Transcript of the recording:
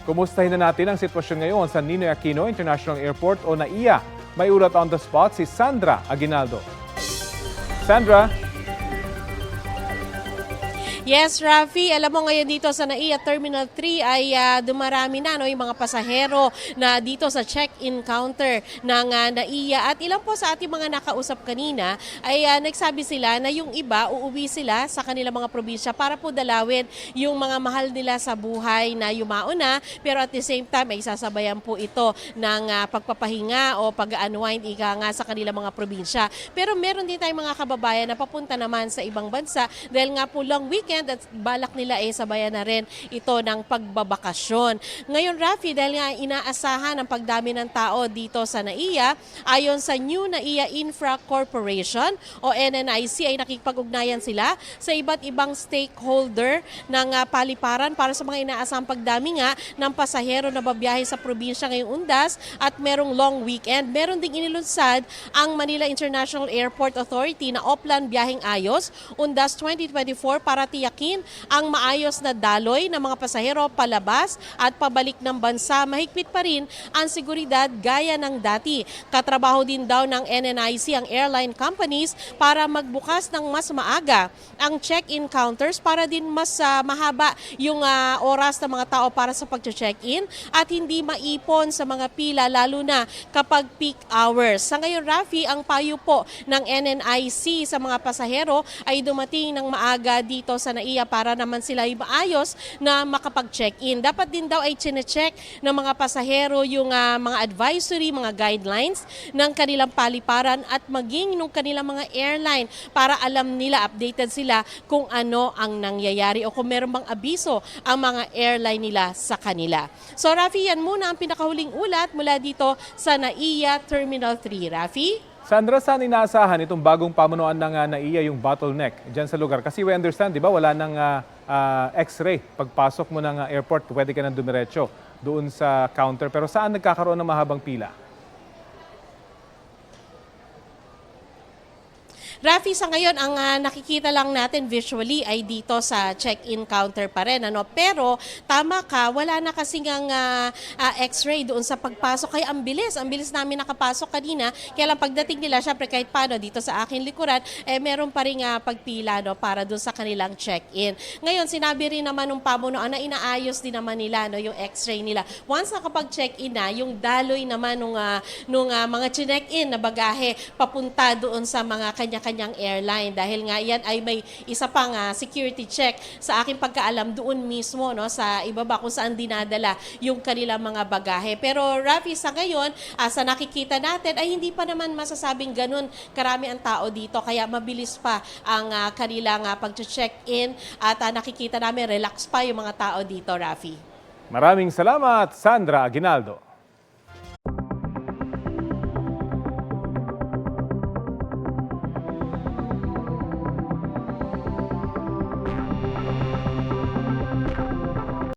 Kumustahin na natin ang sitwasyon ngayon sa Ninoy Aquino International Airport o NAIA. May ulat on the spot si Sandra Aguinaldo. Sandra? Yes, Rafi, alam mo ngayon dito sa NAIA Terminal 3 ay dumarami na yung mga pasahero na dito sa check-in counter ng NAIA. At ilan po sa ating mga nakausap kanina ay nagsabi sila na yung iba uuwi sila sa kanilang mga probinsya para po dalawin yung mga mahal nila sa buhay na yumaon na. Pero at the same time ay sasabayan po ito ng pagpapahinga o pag-unwind nga sa kanilang mga probinsya. Pero meron din tayong mga kababayan na papunta naman sa ibang bansa dahil nga po long weekend at balak nila sabayan na rin ito ng pagbabakasyon. Ngayon, Rafi, dahil nga inaasahan ang pagdami ng tao dito sa NAIA, ayon sa New NAIA Infra Corporation o NNIC ay nakikipag-ugnayan sila sa iba't ibang stakeholder ng paliparan para sa mga inaasahang pagdami nga ng pasahero na babiyahe sa probinsya ngayong undas at merong long weekend. Meron ding inilunsad ang Manila International Airport Authority na Oplan Biyaheng Ayos, Undas 2024 para tiyakin ang maayos na daloy ng mga pasahero palabas at pabalik ng bansa. Mahigpit pa rin ang seguridad gaya ng dati. Katrabaho din daw ng NNIC ang airline companies para magbukas ng mas maaga ang check-in counters para din mas mahaba yung oras ng mga tao para sa pag-check-in at hindi maipon sa mga pila lalo na kapag peak hours. Sa ngayon, Rafi, ang payo po ng NNIC sa mga pasahero ay dumating ng maaga dito sa NAIA para naman sila ay maayos na makapag-check-in. Dapat din daw ay chine-check ng mga pasahero yung mga advisory, mga guidelines ng kanilang paliparan at maging ng kanilang mga airline para alam nila, updated sila kung ano ang nangyayari o kung meron bang abiso ang mga airline nila sa kanila. So Rafi, yan muna ang pinakahuling ulat mula dito sa NAIA Terminal 3. Rafi? Sandra, saan inaasahan itong bagong pamunuan ng NAIA yung bottleneck dyan sa lugar? Kasi we understand, di ba, wala nang x-ray. Pagpasok mo ng airport, pwede ka nang dumiretso doon sa counter. Pero saan nagkakaroon ng mahabang pila? Rafi, sa ngayon, ang nakikita lang natin visually ay dito sa check-in counter pa rin. Pero tama ka, wala na kasing ang x-ray doon sa pagpasok. Kaya ang bilis namin nakapasok kanina. Kaya lang pagdating nila, syempre kahit paano dito sa aking likuran, meron pa rin pagpila para doon sa kanilang check-in. Ngayon, sinabi rin naman ng pamunuan na inaayos din naman nila yung x-ray nila. Once nakapag-check-in na, yung daloy naman nung mga check-in na bagahe papunta doon sa mga kanyang airline dahil nga yan ay may isa pang security check sa aking pagkaalam doon mismo sa ibaba kung saan dinadala yung kanilang mga bagahe. Pero Rafi, sa ngayon, sa nakikita natin ay hindi pa naman masasabing ganun karami ang tao dito kaya mabilis pa ang kanilang pag-check-in at nakikita namin relax pa yung mga tao dito, Rafi. Maraming salamat, Sandra Aguinaldo.